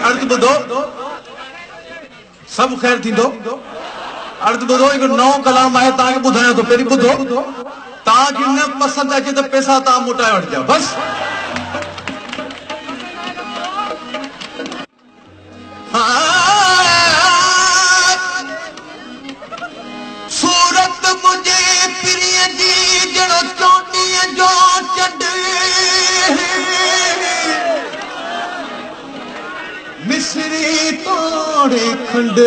अर्थ ॿुधो सभु ख़ैर थींदो अर्थ ॿुधो हिकु नओं कलाम आहे तव्हांखे ॿुधायां थो पहिरीं ॿुधो तव्हांखे न पसंदि अचे त पैसा तव्हां मोटाए वठिजो बसि सूरत मुंहिंजे प्रिय जी जहिड़ो चोटीअ जो चंड मिसरी तोड़े खंड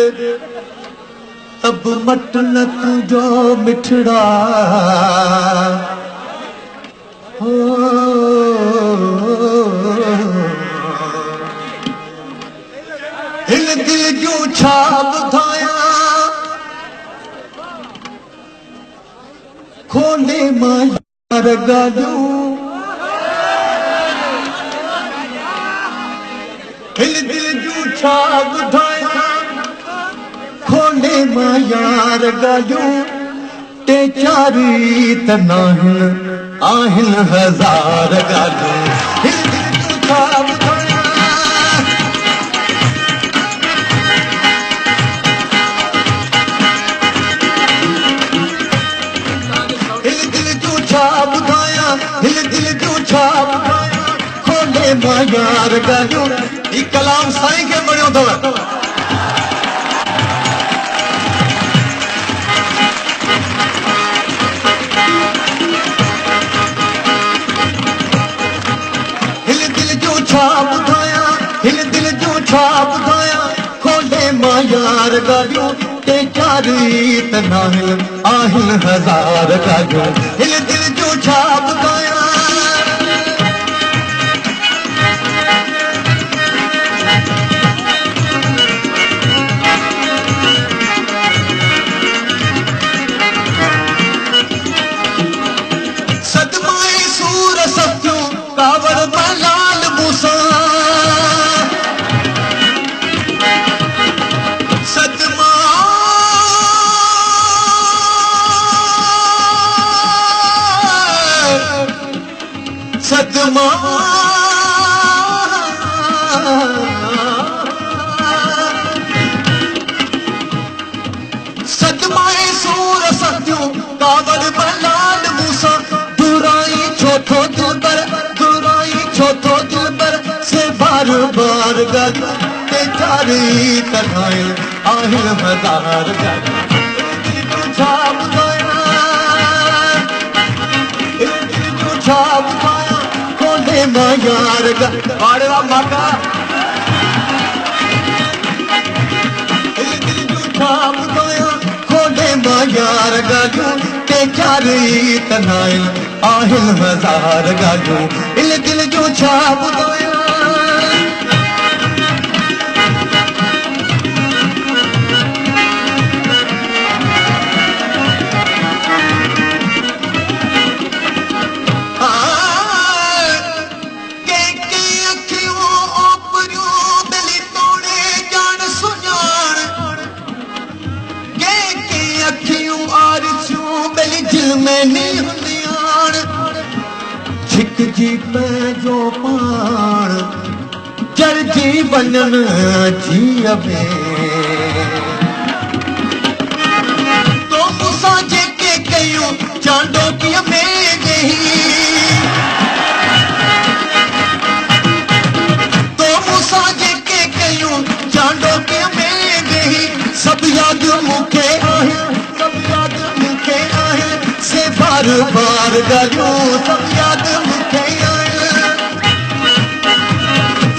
अब मट न तुझो मिठड़ा हो हिल दिल जो छा ॿुधायां खोले मां यार ॻाल्हियूं हिल दिल जो छा ॿुधायां खोले मां यार ॻाल्हियूं टे चारि त नाहिनि आहिनि हज़ार ॻाल्हियूं हिल दिल जो छा ॿुधायां हिल दिल जो छा ॿुधायां हिल दिल जो छा ॿुधायां खोले मां यार ॻाल्हियूं ही कलाम साईं खे बणियो अथव हिल दिल जो छा ॿुधायां हिल दिल जो छा ॿुधायां खोले मां यार ॻाल्हियूं टे चारि त नाहिनि आहिनि हज़ार ॻाल्हियूं हिल दिल जो छा ॿुधायां सदमाए सूर सत्यूं कावड़ लाल मूसा सदमा सदमा सदमाए सूर सत्यूं कावड़ लाल मूसा दुराई छोथो दिलबर दुराई छोथो दिलबर से बार बार गल ते चारी तनाए आहिल हज़ार गल छा ॿुधायां खोले मां यार वारे वा माका छा ॿुधायां खोले मां यार ॻाल्हियूं टे चारि त नाहिनि आहिनि हज़ार ॻाल्हियूं हिल दिल जो छा ॿुधायां छिकजी पंहिंजो पाण चढ़जी वञनि जीअ में तो मूंसां जेके कयूं चांडोकीअ में गई तो मूंसां जेके कयूं चांडोकीअ में गई सभु यादि मूंखे आहिनि सभु यादि मूंखे आहिनि से बार बार ॻाल्हियूं सभु यादि मूंखे आहिनि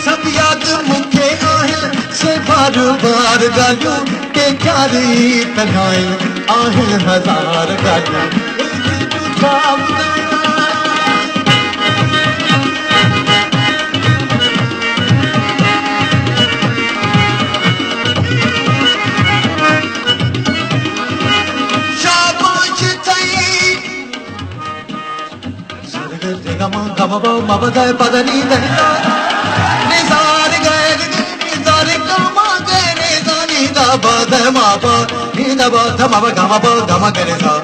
सभु यादि मूंखे आहिनि से बार बार ॻाल्हियूं टे चारि त नाहिनि आहिनि हज़ार ॻाल्हियूं छा मबदाय पदनी दहिता निसार गए निसार कमा गए निसानी दा बद मापा नी दा बद मब गम ब गम करे सा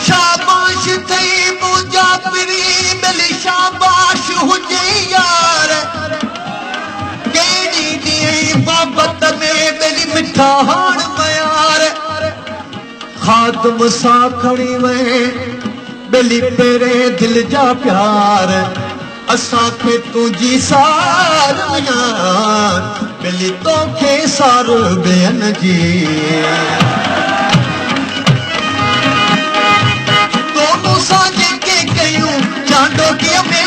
शाबाश थई मोहब्बत में मेरी मिठा हाण प्यार खादम सा खड़ी वे बेली पेरे दिल जा प्यार असां के तुझी सार बेली तोखे सार बेन जी दोनों साजे के कयूं चांदो की में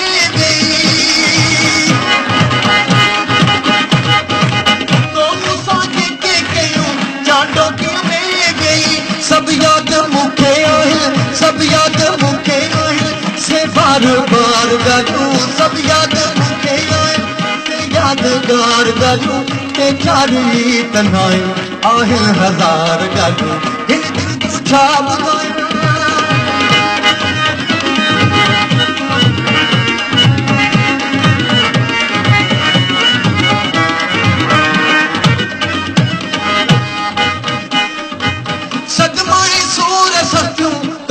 सब याद मुखे आहिनि सब याद मुखे आहिनि से बार बार ॻाल्हियूं सब याद मुखे आहिनि यादगार ॻाल्हियूं ते चारी तन्हायूं आहिनि हज़ार ॻाल्हियूं हिन दिल जूं छा ॿुधायां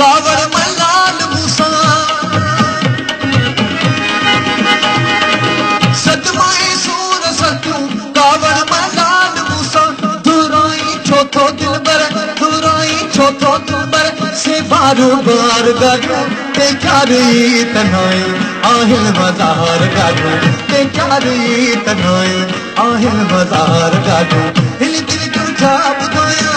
कावड़ मलाल मूसा सदमाए सूर सत्यूं कावड़ मलाल मूसा दुराई छोथो दिलबर दुराई छोथो दिलबर से बार बार ॻाल्हियूं ते चारी तन्हायूं आहिनि मज़ार ॻाल्हियूं ते चारी तन्हायूं आहिनि मज़ार ॻाल्हियूं हिन दिल जूं छा ॿुधायां